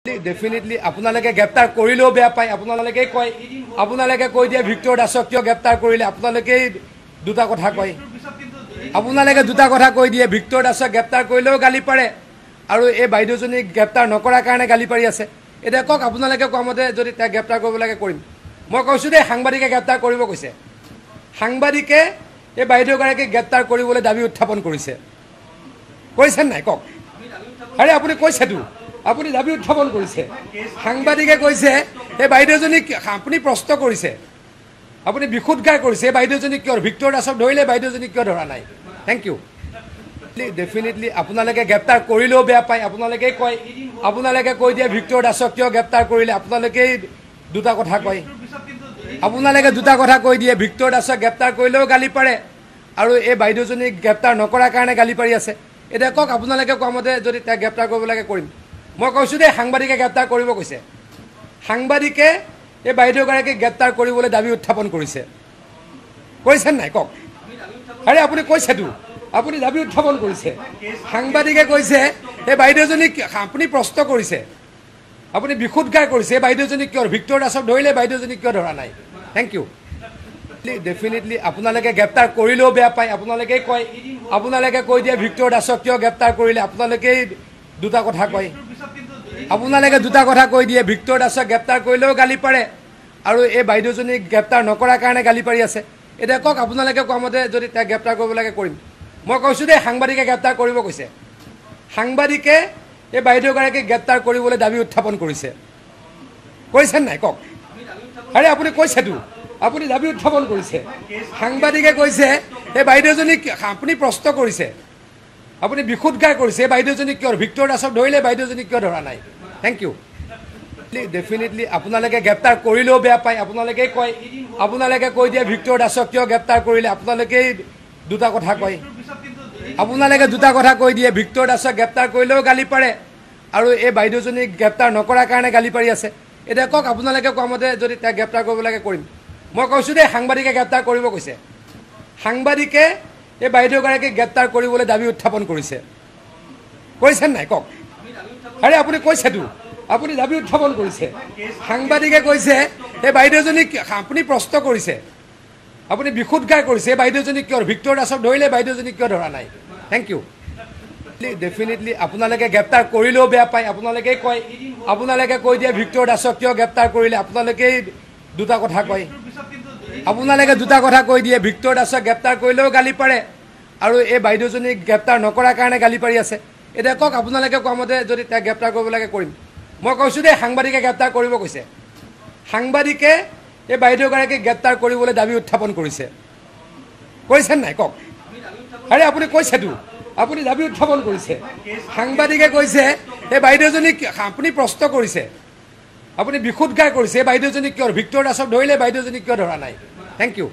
Definitely, আপোনালোকে গ্ৰেপ্তাৰ কৰিলেও বেয়া পায় আপোনালোকে কয় আপোনালোকে কৈ দিয়ে ভিক্টৰ দাসক কিয় গ্ৰেপ্তাৰ কৰিলে আপোনালোকে দুটা কথা কয় আপোনালোকে দুটা কথা কৈ দিয়ে ভিক্টৰ দাসক গ্ৰেপ্তাৰ কৰিলেও গালি পাৰে আৰু এই বাইদেউজনী গ্ৰেপ্তাৰ নকৰাৰ কাৰণে গালি পাৰি আছে এটা কক আপোনালোকে কোৱামতে যদি তা গ্ৰেপ্তাৰ কৰিব লাগে কৰিম মই কৈছো দে সাংবাদিকে গ্ৰেপ্তাৰ কৰিব কৈছে সাংবাদিকে এই বাইদেউগৰাকী গ্ৰেপ্তাৰ কৰিবলৈ দাবী উত্থাপন কৰিছে কৈছেন নাই কক আৰে আপুনি কৈছেতো আপুনি দাবী উত্থাপন কৰিছে সাংবাদিকে কৈছে এই বাইদেউজনী আপুনি প্ৰশ্ন কৰিছে আপুনি বিশুদ্ধগাৰ কৰিছে বাইদেউজনী কিয় ভিক্টৰ দাসক ধৰিলে বাইদেউজনী কিয় ধৰা নাই থ্যাংক ইউ ডেফিনেটলি আপোনালোকে গ্ৰেপ্তাৰ কৰিলেও বেয়া পায় আপোনালোকে কয় আপোনালোকে কৈ দিয়ে ভিক্টৰ দাসক কিয় গ্ৰেপ্তাৰ কৰিলে আপোনালোকে দুটা কথা কয় আপোনালোকে দুটা কথা কৈ দিয়ে ভিক্টৰ দাসক গ্ৰেপ্তাৰ কৰিলেও গালি পাৰে আৰু এই বাইদেউজনী গ্ৰেপ্তাৰ নকৰাৰ কাৰণে গালি পাৰি আছে এটা কক আপোনালোকে কোৱামতে যদি তা গ্ৰেপ্তাৰ কৰিব লাগে কৰিম মই কৈছো দে সাংবাদিকে গ্ৰেপ্তাৰ কৰিব কৈছে সাংবাদিকে এই বাইদেউগৰাকী গ্ৰেপ্তাৰ কৰিবলৈ দাবী উত্থাপন কৰিছে কৈছেন নাই কক আৰে আপুনি কৈছেতো আপুনি দাবী উত্থাপন কৰিছে সাংবাদিকে কৈছে এই বাইদেউজনী আপুনি প্ৰশ্ন কৰিছে আপুনি বিশুদ্ধগাৰ কৰিছে বাইদেউজনী কিয় ভিক্টৰ দাসক ধৰিলে বাইদেউজনী কিয় ধৰা নাই থ্যাংক ইউ ডেফিনেটলি আপোনালোকে গ্ৰেপ্তাৰ কৰিলেও বেয়া পায় আপোনালোকে কয় আপোনালোকে কৈ দিয়ে ভিক্টৰ দাসক কিয় গ্ৰেপ্তাৰ কৰিলে আপোনালোকে দুটা কথা কয় আপোনালোকে দুটা কথা কৈ দিয়ে ভিক্টৰ দাসক গ্ৰেপ্তাৰ কৰিলেও গালি পাৰে আৰু এই বাইদেউজনী গ্ৰেপ্তাৰ নকৰাৰ কাৰণে গালি পাৰি আছে এটা কক আপোনালোকে কোৱামতে যদি তা গ্ৰেপ্তাৰ কৰিব লাগে কৰিম মই কৈছো দে সাংবাদিকে গ্ৰেপ্তাৰ কৰিব কৈছে সাংবাদিকে এই বাইদেউগৰাকী গ্ৰেপ্তাৰ কৰিবলৈ দাবী উত্থাপন কৰিছে কৈছেন নাই কক আৰে আপুনি কৈছেতো আপুনি দাবী উত্থাপন কৰিছে সাংবাদিকে কৈছে এই বাইদেউজনী আপুনি প্ৰশ্ন কৰিছে আপুনি বিশুদ্ধগাৰ কৰিছে বাইদেউজনী কিয় ভিক্টৰ দাসক ধৰিলে বাইদেউজনী কিয় ধৰা নাই থ্যাংক ইউ ডেফিনেটলি আপোনালোকে গ্ৰেপ্তাৰ কৰিলেও বেয়া পায় আপোনালোকে কয় আপোনালোকে কৈ দিয়ে ভিক্টৰ দাসক কিয় গ্ৰেপ্তাৰ কৰিলে আপোনালোকে দুটা কথা কয় আপোনালোকে দুটা কথা কৈ দিয়ে ভিক্টৰ দাসক গ্ৰেপ্তাৰ কৰিলেও গালি পাৰে আৰু এই বাইদেউজনী গ্ৰেপ্তাৰ নকৰাৰ কাৰণে গালি পাৰি আছে এটা কক আপোনালোকে কোৱামতে যদি তা গ্ৰেপ্তাৰ কৰিব লাগে কৰিম মই কৈছো দে সাংবাদিকে গ্ৰেপ্তাৰ কৰিব কৈছে সাংবাদিকে এই বাইদেউগৰাকী গ্ৰেপ্তাৰ কৰিবলৈ দাবী উত্থাপন কৰিছে কৈছেন নাই কক আৰে আপুনি কৈছেতো আপুনি দাবী উত্থাপন কৰিছে সাংবাদিকে কৈছে এই বাইদেউজনী আপুনি প্ৰশ্ন কৰিছে আপুনি বিশুদ্ধগাৰ কৰিছে বাইদেউজনী কিয় ভিক্টৰ দাসক ধৰিলে বাইদেউজনী কিয় ধৰা নাই থ্যাংক ইউ ডেফিনেটলি আপোনালোকে গ্ৰেপ্তাৰ কৰিলেও বেয়া পায় আপোনালোকে কয় আপোনালোকে কৈ দিয়ে ভিক্টৰ দাসক কিয় গ্ৰেপ্তাৰ কৰিলে আপোনালোকে দুটা কথা কয় আপোনালোকে দুটা কথা কৈ দিয়ে ভিক্টৰ দাসক গ্ৰেপ্তাৰ কৰিলেও গালি পাৰে আৰু এই বাইদেউজনী গ্ৰেপ্তাৰ নকৰাৰ কাৰণে গালি পাৰি আছে এটা কক আপোনালোকে কোৱামতে যদি তা গ্ৰেপ্তাৰ কৰিব লাগে কৰিম মই কৈছো দে সাংবাদিকে গ্ৰেপ্তাৰ কৰিব কৈছে সাংবাদিকে এই বাইদেউগৰাকী গ্ৰেপ্তাৰ কৰিবলৈ দাবী উত্থাপন কৰিছে কৈছেন নাই কক আৰে আপুনি কৈছেতো আপুনি দাবী উত্থাপন কৰিছে সাংবাদিকে কৈছে এই বাইদেউজনী আপুনি প্ৰশ্ন কৰিছে আপুনি বিশুদ্ধগাৰ কৰিছে বাইদেউজনী কিয় ভিক্টৰ দাসক ধৰিলে বাইদেউজনী কিয় ধৰা নাই থ্যাংক ইউ